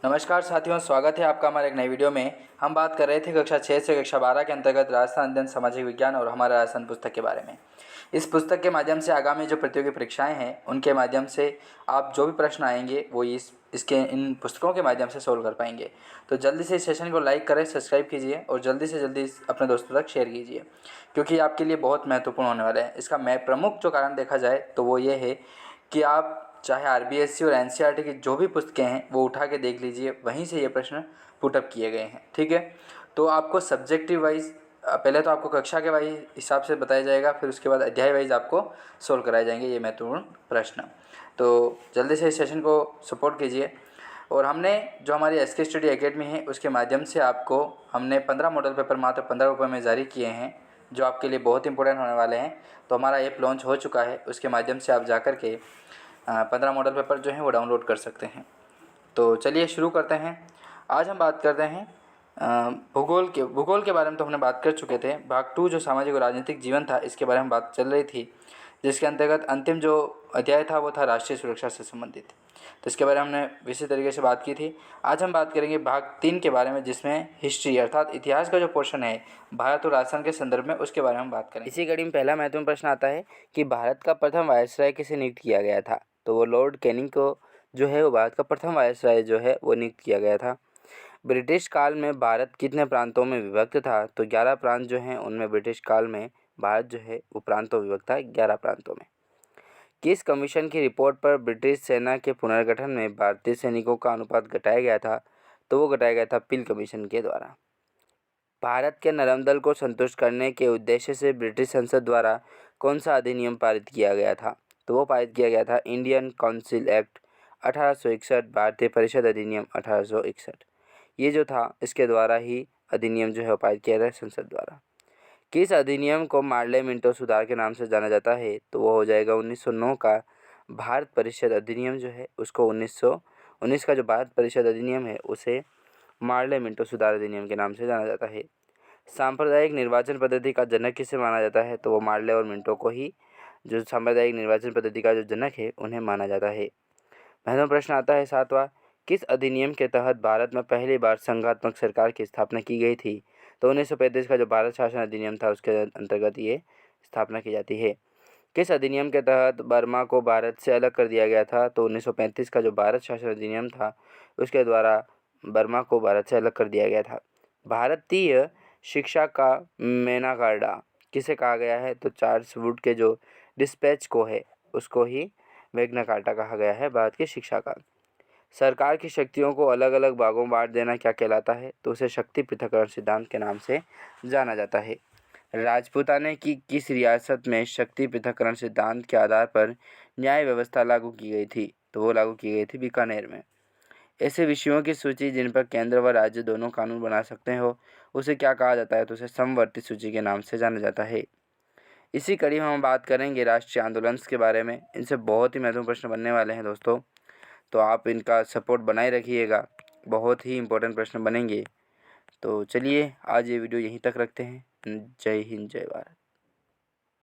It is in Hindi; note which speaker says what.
Speaker 1: नमस्कार साथियों, स्वागत है आपका हमारे एक नई वीडियो में। हम बात कर रहे थे कक्षा 6 से कक्षा 12 के अंतर्गत राजस्थान अध्ययन सामाजिक विज्ञान और हमारा राजस्थान पुस्तक के बारे में। इस पुस्तक के माध्यम से आगामी जो प्रतियोगी परीक्षाएं हैं उनके माध्यम से आप जो भी प्रश्न आएंगे वो इसके इन पुस्तकों के माध्यम से सोल्व कर पाएंगे। तो जल्दी से इस सेशन को लाइक करें, सब्सक्राइब कीजिए और जल्दी से जल्दी अपने दोस्तों तक शेयर कीजिए, क्योंकि आपके लिए बहुत महत्वपूर्ण होने वाला है। इसका प्रमुख जो कारण देखा जाए तो वो ये है कि आप चाहे आरबीएससी और एनसीईआरटी की जो भी पुस्तकें हैं वो उठा के देख लीजिए, वहीं से ये प्रश्न पुटअप किए गए हैं। ठीक है, तो आपको सब्जेक्टिव वाइज पहले तो आपको कक्षा के वाइज हिसाब से बताया जाएगा, फिर उसके बाद अध्याय वाइज आपको सोल्व कराए जाएंगे ये महत्वपूर्ण प्रश्न। तो जल्दी से इस सेशन को सपोर्ट कीजिए। और हमने जो हमारी एसके स्टडी एकेडमी है उसके माध्यम से आपको हमने 15 मॉडल पेपर मात्र 15 रुपये में जारी किए हैं, जो आपके लिए बहुत इंपॉर्टेंट होने वाले हैं। तो हमारा ऐप लॉन्च हो चुका है, उसके माध्यम से आप जाकर के 15 मॉडल पेपर जो हैं वो डाउनलोड कर सकते हैं। तो चलिए शुरू करते हैं। आज हम बात करते हैं भूगोल के बारे में। तो हमने बात कर चुके थे। भाग 2 जो सामाजिक और राजनीतिक जीवन था, इसके बारे में बात चल रही थी, जिसके अंतर्गत अंतिम जो अध्याय था वो था राष्ट्रीय सुरक्षा से संबंधित। तो इसके बारे में हमने विशेष तरीके से बात की थी। आज हम बात करेंगे भाग 3 के बारे में, जिसमें हिस्ट्री अर्थात इतिहास का जो पोर्शन है भारत और राजस्थान के संदर्भ में, उसके बारे में हम बात करेंगे। इसी कड़ी में पहला महत्वपूर्ण प्रश्न आता है कि भारत का प्रथम वायसराय किसे नियुक्त किया गया था। तो वो लॉर्ड कैनिंग को जो है वो भारत का प्रथम वायसराय जो है वो नियुक्त किया गया था। ब्रिटिश काल में भारत कितने प्रांतों में विभक्त था। तो 11 प्रांत जो हैं उनमें ब्रिटिश काल में भारत जो है वो प्रांतों में विभक्त था, 11 प्रांतों में। किस कमीशन की रिपोर्ट पर ब्रिटिश सेना के पुनर्गठन में भारतीय सैनिकों का अनुपात घटाया गया था। तो वो घटाया गया था पिल कमीशन के द्वारा। भारत के नरम दल को संतुष्ट करने के उद्देश्य से ब्रिटिश संसद द्वारा कौन सा अधिनियम पारित किया गया था। तो वो पारित किया गया था इंडियन काउंसिल एक्ट 1861, भारतीय परिषद अधिनियम 1861। ये जो था इसके द्वारा ही अधिनियम जो है पारित किया गया संसद द्वारा। किस अधिनियम को मार्ले मिंटो सुधार के नाम से जाना जाता है। तो वो हो जाएगा 1909 का भारत परिषद अधिनियम जो है उसको 1919 का जो भारत परिषद अधिनियम है उसे मार्ले मिंटो सुधार अधिनियम के नाम से जाना जाता है। सांप्रदायिक निर्वाचन पद्धति का जनक किसे माना जाता है। तो वो मार्ले और मिंटो को ही जो सांप्रदायिक निर्वाचन पद्धति का जो जनक है उन्हें माना जाता है। महत्वपूर्ण प्रश्न आता है 7वां, किस अधिनियम के तहत भारत में पहली बार संघात्मक सरकार की स्थापना की गई थी। तो 1935 का जो भारत शासन अधिनियम था उसके अंतर्गत ये स्थापना की जाती है। किस अधिनियम के तहत बर्मा को भारत से अलग कर दिया गया था। तो 1935 का जो भारत शासन अधिनियम था उसके द्वारा बर्मा को भारत से अलग कर दिया गया था। भारतीय शिक्षा का मैग्ना कार्टा किसे कहा गया है। तो चार्ल्स वुड के जो डिस्पैच को है उसको ही मैग्ना कार्टा कहा गया है भारत की शिक्षा का। सरकार की शक्तियों को अलग अलग भागों में बांट देना क्या कहलाता है। तो उसे शक्ति पृथक्करण सिद्धांत के नाम से जाना जाता है। राजपूताने की किस रियासत में शक्ति पृथक्करण सिद्धांत के आधार पर न्याय व्यवस्था लागू की गई थी। तो वो लागू की गई थी बीकानेर में। ऐसे विषयों की सूची जिन पर केंद्र व राज्य दोनों कानून बना सकते हो उसे क्या कहा जाता है। तो उसे समवर्ती सूची के नाम से जाना जाता है। इसी कड़ी में हम बात करेंगे राष्ट्रीय आंदोलन के बारे में। इनसे बहुत ही महत्वपूर्ण प्रश्न बनने वाले हैं दोस्तों, तो आप इनका सपोर्ट बनाए रखिएगा, बहुत ही इम्पोर्टेंट प्रश्न बनेंगे। तो चलिए आज ये वीडियो यहीं तक रखते हैं। जय हिंद, जय भारत।